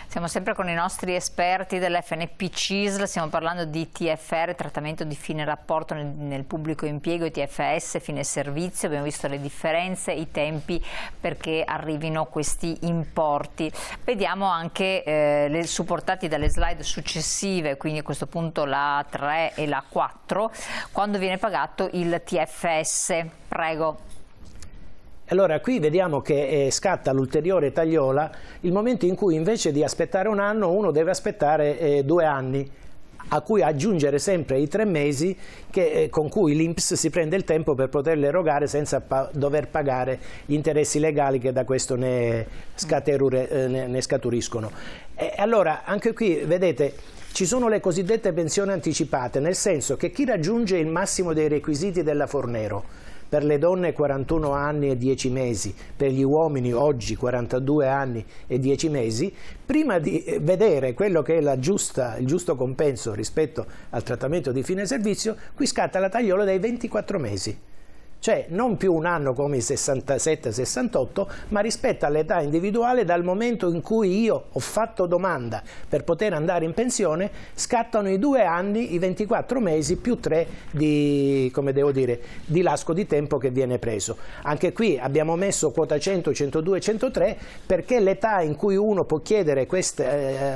Siamo sempre con i nostri esperti dell'FNP CISL, stiamo parlando di TFR, trattamento di fine rapporto nel pubblico impiego, e TFS, fine servizio. Abbiamo visto le differenze, i tempi perché arrivino questi importi. Vediamo anche supportati dalle slide successive, quindi a questo punto la 3 e la 4, quando viene pagato il TFS. Prego. Allora qui vediamo che scatta l'ulteriore tagliola il momento in cui invece di aspettare un anno uno deve aspettare 2 anni, a cui aggiungere sempre i 3 mesi con cui l'INPS si prende il tempo per poterle erogare senza dover pagare gli interessi legali che da questo ne scaturiscono. Allora anche qui vedete ci sono le cosiddette pensioni anticipate, nel senso che chi raggiunge il massimo dei requisiti della Fornero, per le donne 41 anni e 10 mesi, per gli uomini oggi 42 anni e 10 mesi, prima di vedere quello che è il giusto compenso rispetto al trattamento di fine servizio, qui scatta la tagliola dei 24 mesi. Cioè non più un anno come i 67-68, ma rispetto all'età individuale, dal momento in cui io ho fatto domanda per poter andare in pensione, scattano i 2 anni, i 24 mesi più 3 di lasco di tempo che viene preso. Anche qui abbiamo messo quota 100, 102, 103 perché l'età in cui uno può chiedere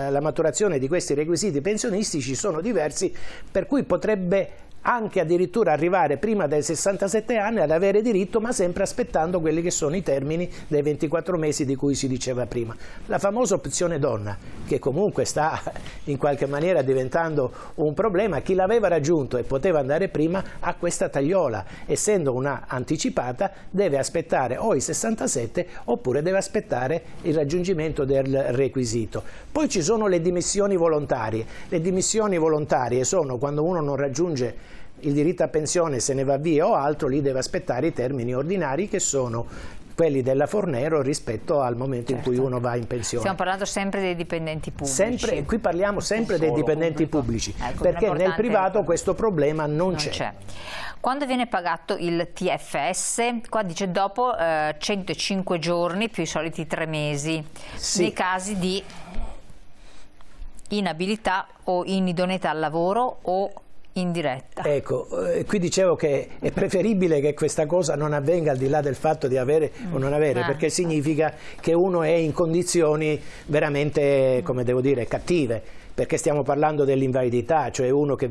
la maturazione di questi requisiti pensionistici sono diversi, per cui potrebbe anche addirittura arrivare prima dai 67 anni ad avere diritto, ma sempre aspettando quelli che sono i termini dei 24 mesi di cui si diceva prima. La famosa opzione donna, che comunque sta in qualche maniera diventando un problema, chi l'aveva raggiunto e poteva andare prima ha questa tagliola, essendo una anticipata deve aspettare o i 67 oppure deve aspettare il raggiungimento del requisito. Poi ci sono le dimissioni volontarie. Le dimissioni volontarie sono quando uno non raggiunge il diritto a pensione, se ne va via o altro, lì deve aspettare i termini ordinari che sono quelli della Fornero rispetto al momento in cui uno va in pensione. Stiamo parlando sempre dei dipendenti pubblici. Qui parliamo sempre dei dipendenti pubblici, perché nel privato questo problema non c'è. Quando viene pagato il TFS, qua dice dopo 105 giorni più i soliti 3 mesi, nei casi di inabilità o inidoneità al lavoro o indiretta. Ecco, qui dicevo che è preferibile che questa cosa non avvenga al di là del fatto di avere o non avere, perché significa che uno è in condizioni veramente, come devo dire, cattive. Perché stiamo parlando dell'invalidità, cioè uno che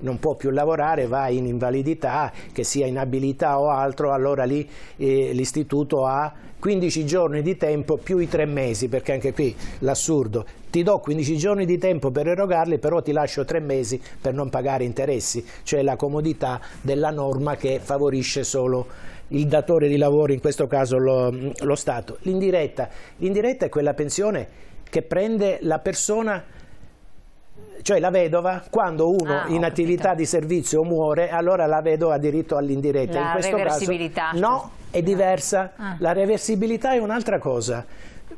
non può più lavorare, va in invalidità, che sia inabilità o altro, allora lì l'istituto ha 15 giorni di tempo più i 3 mesi, perché anche qui l'assurdo, ti do 15 giorni di tempo per erogarli, però ti lascio 3 mesi per non pagare interessi, cioè la comodità della norma che favorisce solo il datore di lavoro, in questo caso lo Stato. L'indiretta è quella pensione che prende la persona, cioè la vedova, quando uno in attività di servizio muore, allora la vedova ha diritto all'indiretta. In questo reversibilità caso no, è diversa. La reversibilità è un'altra cosa,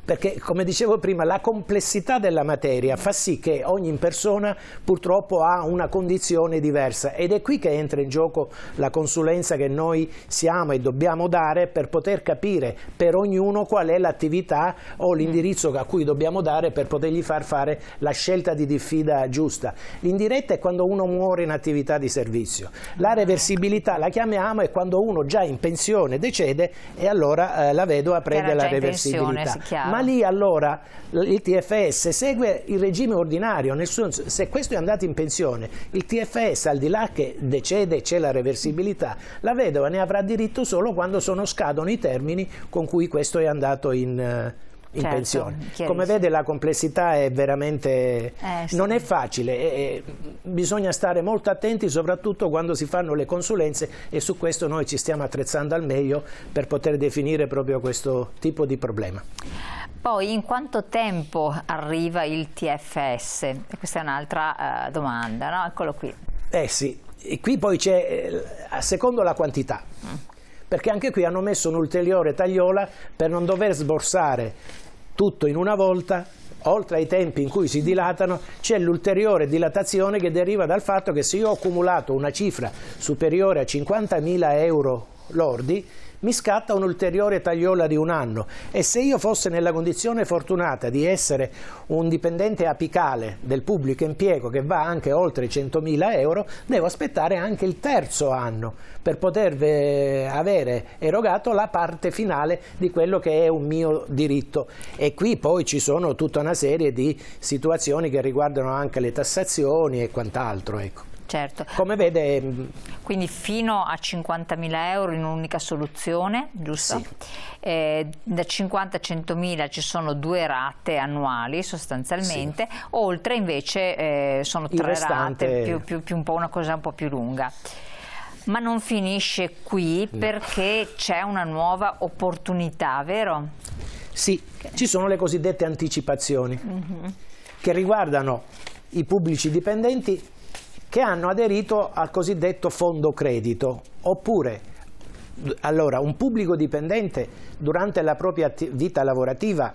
perché come dicevo prima la complessità della materia fa sì che ogni persona purtroppo ha una condizione diversa, ed è qui che entra in gioco la consulenza che noi siamo e dobbiamo dare per poter capire per ognuno qual è l'attività o l'indirizzo a cui dobbiamo dare per potergli far fare la scelta di diffida giusta. L'indiretta è quando uno muore in attività di servizio, la reversibilità la chiamiamo è quando uno già in pensione decede e allora la vedova prende la reversibilità. Ma lì allora il TFS segue il regime ordinario, nel senso, se questo è andato in pensione, il TFS al di là che decede c'è la reversibilità, la vedova ne avrà diritto solo quando scadono i termini con cui questo è andato in pensione. Come vede la complessità è veramente non è facile, bisogna stare molto attenti soprattutto quando si fanno le consulenze, e su questo noi ci stiamo attrezzando al meglio per poter definire proprio questo tipo di problema. Poi in quanto tempo arriva il TFS? Questa è un'altra domanda, no? Eccolo qui. Sì, e qui poi c'è secondo la quantità. Perché anche qui hanno messo un'ulteriore tagliola per non dover sborsare tutto in una volta. Oltre ai tempi in cui si dilatano, c'è l'ulteriore dilatazione che deriva dal fatto che se io ho accumulato una cifra superiore a 50.000 euro lordi, mi scatta un'ulteriore tagliola di 1 anno, e se io fossi nella condizione fortunata di essere un dipendente apicale del pubblico impiego che va anche oltre i 100.000 euro, devo aspettare anche il 3° anno per poter avere erogato la parte finale di quello che è un mio diritto. E qui poi ci sono tutta una serie di situazioni che riguardano anche le tassazioni e quant'altro, ecco. Certo. Come vede... Quindi fino a 50.000 euro in un'unica soluzione, giusto? Sì. Da 50 a 100.000 ci sono 2 rate annuali sostanzialmente, sì. Oltre invece sono 3 rate, più un po' una cosa un po' più lunga. Ma non finisce qui, perché c'è una nuova opportunità, vero? Sì, ci sono le cosiddette anticipazioni, che riguardano i pubblici dipendenti che hanno aderito al cosiddetto fondo credito. Oppure, allora, un pubblico dipendente durante la propria vita lavorativa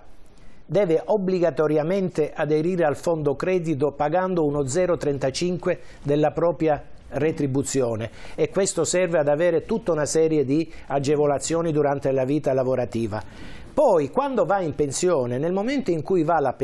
deve obbligatoriamente aderire al fondo credito pagando uno 0,35 della propria retribuzione, e questo serve ad avere tutta una serie di agevolazioni durante la vita lavorativa. Poi, quando va in pensione, nel momento in cui va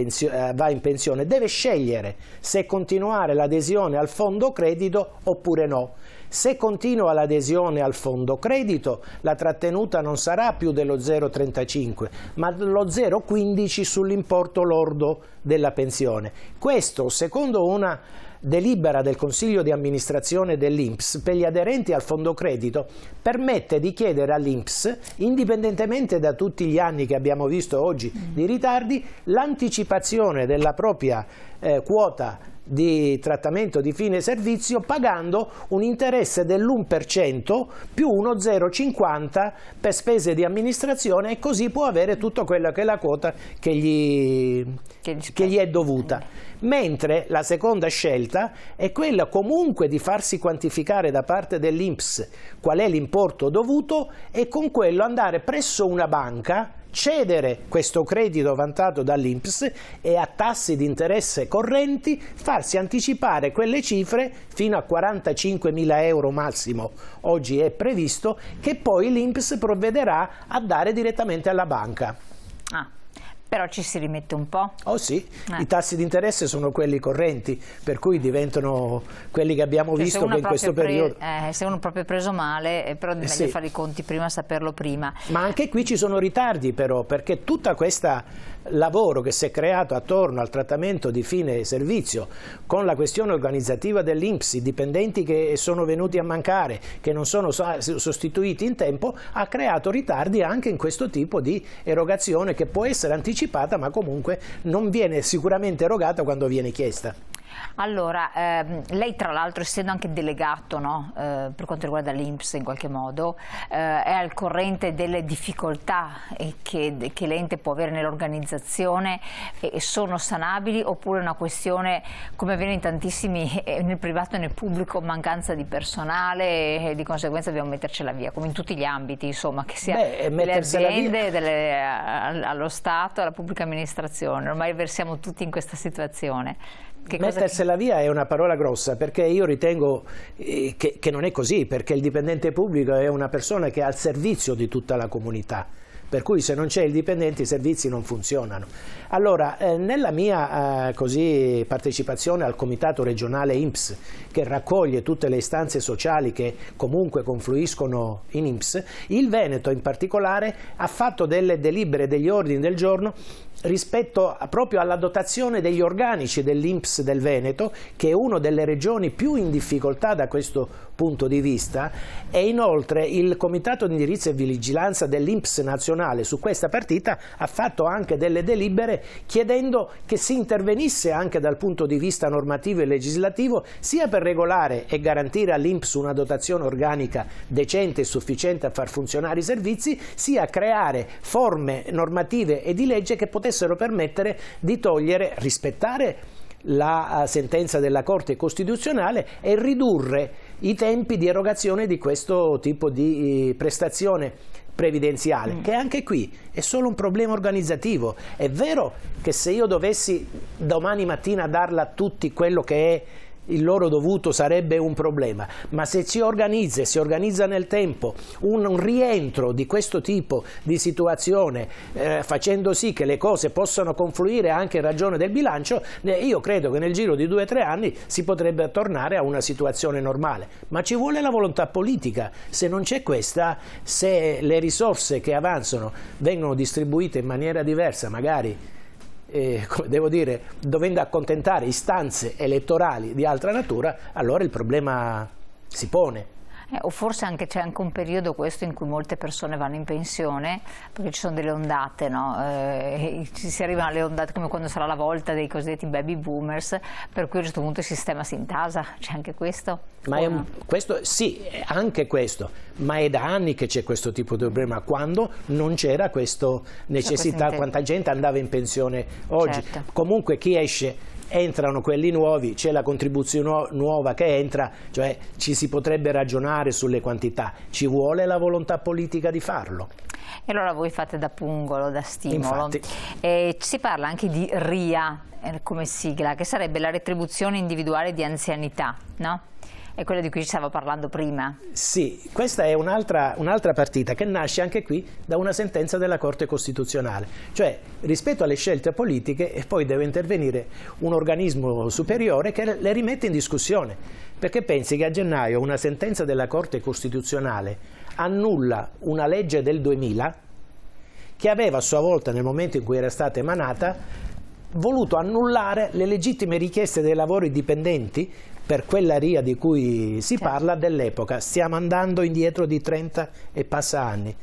in pensione, deve scegliere se continuare l'adesione al fondo credito oppure no. Se continua l'adesione al fondo credito, la trattenuta non sarà più dello 0,35, ma dello 0,15 sull'importo lordo della pensione. Questo, secondo una delibera del Consiglio di amministrazione dell'INPS, per gli aderenti al fondo credito, permette di chiedere all'INPS, indipendentemente da tutti gli anni che abbiamo visto oggi di ritardi, l'anticipazione della propria quota di trattamento di fine servizio, pagando un interesse dell'1% più uno 0,50 per spese di amministrazione, e così può avere tutto quello che è la quota che gli è dovuta. Mentre la seconda scelta è quella comunque di farsi quantificare da parte dell'INPS qual è l'importo dovuto, e con quello andare presso una banca, cedere questo credito vantato dall'INPS e a tassi di interesse correnti farsi anticipare quelle cifre fino a 45.000 euro massimo, oggi è previsto, che poi l'INPS provvederà a dare direttamente alla banca. Però ci si rimette un po'? Oh sì, i tassi di interesse sono quelli correnti, per cui diventano quelli che abbiamo visto che in questo periodo. Se uno è proprio preso male, però è meglio fare i conti prima, saperlo prima. Ma anche qui ci sono ritardi però, perché tutta questa lavoro che si è creato attorno al trattamento di fine servizio, con la questione organizzativa dell'INPS, i dipendenti che sono venuti a mancare, che non sono sostituiti in tempo, ha creato ritardi anche in questo tipo di erogazione, che può essere anticipata ma comunque non viene sicuramente erogata quando viene chiesta. Allora, lei tra l'altro, essendo anche delegato, no, per quanto riguarda l'INPS in qualche modo, è al corrente delle difficoltà che l'ente può avere nell'organizzazione, e sono sanabili, oppure è una questione, come avviene in tantissimi, nel privato e nel pubblico, mancanza di personale, e di conseguenza dobbiamo mettercela via, come in tutti gli ambiti, insomma, che sia delle aziende, allo Stato, alla pubblica amministrazione. Ormai versiamo tutti in questa situazione. Mettersela via è una parola grossa, perché io ritengo che non è così, perché il dipendente pubblico è una persona che è al servizio di tutta la comunità, per cui se non c'è il dipendente i servizi non funzionano. Allora, nella mia partecipazione al comitato regionale INPS, che raccoglie tutte le istanze sociali che comunque confluiscono in INPS, il Veneto in particolare ha fatto delle delibere, degli ordini del giorno rispetto proprio alla dotazione degli organici dell'INPS del Veneto, che è una delle regioni più in difficoltà da questo punto di vista, e inoltre il Comitato di Indirizzo e Vigilanza dell'INPS nazionale su questa partita ha fatto anche delle delibere chiedendo che si intervenisse anche dal punto di vista normativo e legislativo, sia per regolare e garantire all'INPS una dotazione organica decente e sufficiente a far funzionare i servizi, sia creare forme normative e di legge che potessero permettere di togliere, rispettare la sentenza della Corte Costituzionale e ridurre i tempi di erogazione di questo tipo di prestazione previdenziale, che anche qui è solo un problema organizzativo. È vero che se io dovessi domani mattina darla a tutti quello che è il loro dovuto sarebbe un problema, ma se si organizza nel tempo un rientro di questo tipo di situazione, facendo sì che le cose possano confluire anche in ragione del bilancio, io credo che nel giro di 2 o 3 anni si potrebbe tornare a una situazione normale, ma ci vuole la volontà politica. Se non c'è questa, se le risorse che avanzano vengono distribuite in maniera diversa, magari come devo dire, dovendo accontentare istanze elettorali di altra natura, allora il problema si pone. O forse c'è anche un periodo questo in cui molte persone vanno in pensione perché ci sono delle ondate, no? Si arriva alle ondate come quando sarà la volta dei cosiddetti baby boomers, per cui a un certo punto il sistema si intasa, c'è anche questo? Ma questo sì, anche questo, ma è da anni che c'è questo tipo di problema, quando non c'era questa necessità, quanta gente andava in pensione oggi. Certo. Comunque chi esce, entrano quelli nuovi, c'è la contribuzione nuova che entra, cioè ci si potrebbe ragionare sulle quantità, ci vuole la volontà politica di farlo. E allora voi fate da pungolo, da stimolo. Si parla anche di RIA come sigla, che sarebbe la retribuzione individuale di anzianità, no? È quello di cui ci stavo parlando prima. Sì, questa è un'altra partita che nasce anche qui da una sentenza della Corte Costituzionale. Cioè, rispetto alle scelte politiche, e poi deve intervenire un organismo superiore che le rimette in discussione. Perché pensi che a gennaio una sentenza della Corte Costituzionale annulla una legge del 2000 che aveva a sua volta, nel momento in cui era stata emanata, voluto annullare le legittime richieste dei lavori dipendenti per quella RIA di cui si parla dell'epoca. Stiamo andando indietro di 30 e passa anni.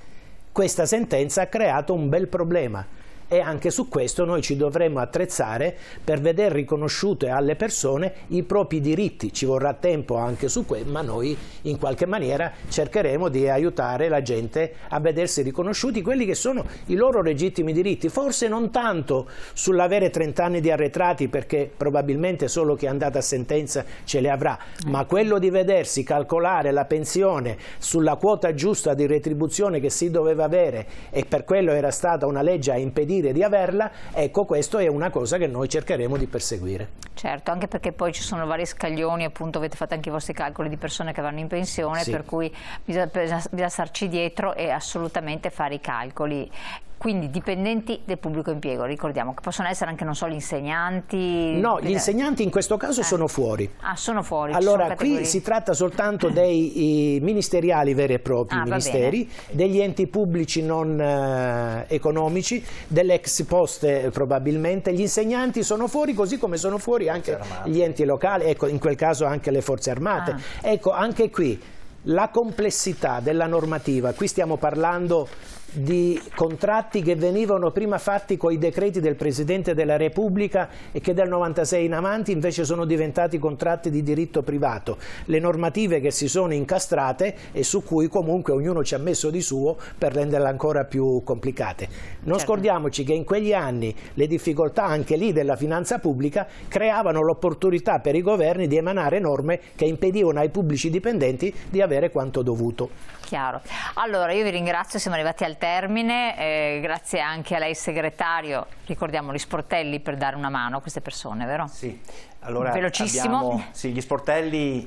Questa sentenza ha creato un bel problema e anche su questo noi ci dovremmo attrezzare per vedere riconosciute alle persone i propri diritti. Ci vorrà tempo anche su questo, ma noi in qualche maniera cercheremo di aiutare la gente a vedersi riconosciuti quelli che sono i loro legittimi diritti, forse non tanto sull'avere 30 anni di arretrati, perché probabilmente solo chi è andato a sentenza ce le avrà, ma quello di vedersi calcolare la pensione sulla quota giusta di retribuzione che si doveva avere, e per quello era stata una legge a impedire di averla. Ecco, questo è una cosa che noi cercheremo di perseguire. Certo, anche perché poi ci sono vari scaglioni, appunto avete fatto anche i vostri calcoli di persone che vanno in pensione, sì, per cui bisogna starci dietro e assolutamente fare i calcoli. Quindi dipendenti del pubblico impiego, ricordiamo che possono essere anche, non so, gli insegnanti? No, gli insegnanti in questo caso sono fuori. Ah, sono fuori. Allora, qui si tratta soltanto dei ministeriali veri e propri, ministeri, degli enti pubblici non economici, dell'ex post probabilmente. Gli insegnanti sono fuori, così come sono fuori anche gli enti locali, ecco, in quel caso anche le forze armate. Ecco, anche qui la complessità della normativa, qui stiamo parlando di contratti che venivano prima fatti con i decreti del Presidente della Repubblica e che dal 96 in avanti invece sono diventati contratti di diritto privato, le normative che si sono incastrate e su cui comunque ognuno ci ha messo di suo per renderle ancora più complicate. Non scordiamoci che in quegli anni le difficoltà anche lì della finanza pubblica creavano l'opportunità per i governi di emanare norme che impedivano ai pubblici dipendenti di avere quanto dovuto. Chiaro. Allora io vi ringrazio, siamo arrivati al termine, grazie anche a lei segretario, ricordiamo gli sportelli per dare una mano a queste persone, vero? Sì, allora velocissimo. Gli sportelli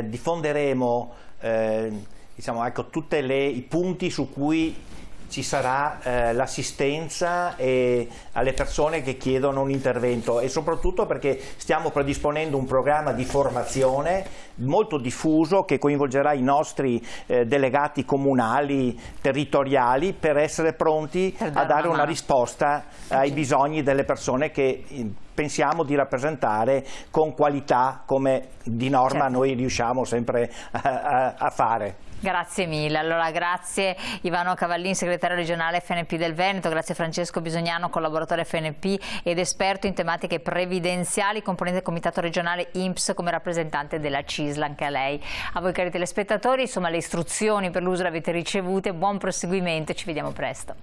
diffonderemo diciamo, ecco, tutti i punti su cui ci sarà l'assistenza alle persone che chiedono un intervento, e soprattutto perché stiamo predisponendo un programma di formazione molto diffuso che coinvolgerà i nostri delegati comunali, territoriali, per essere pronti a dare una risposta ai bisogni delle persone che pensiamo di rappresentare con qualità, come di norma noi riusciamo sempre a fare. Grazie mille. Allora grazie Ivano Cavallin, segretario regionale FNP del Veneto, grazie Francesco Bisognano, collaboratore FNP ed esperto in tematiche previdenziali, componente del comitato regionale INPS come rappresentante della CISL, anche a lei. A voi cari telespettatori, insomma le istruzioni per l'uso le avete ricevute, buon proseguimento e ci vediamo presto.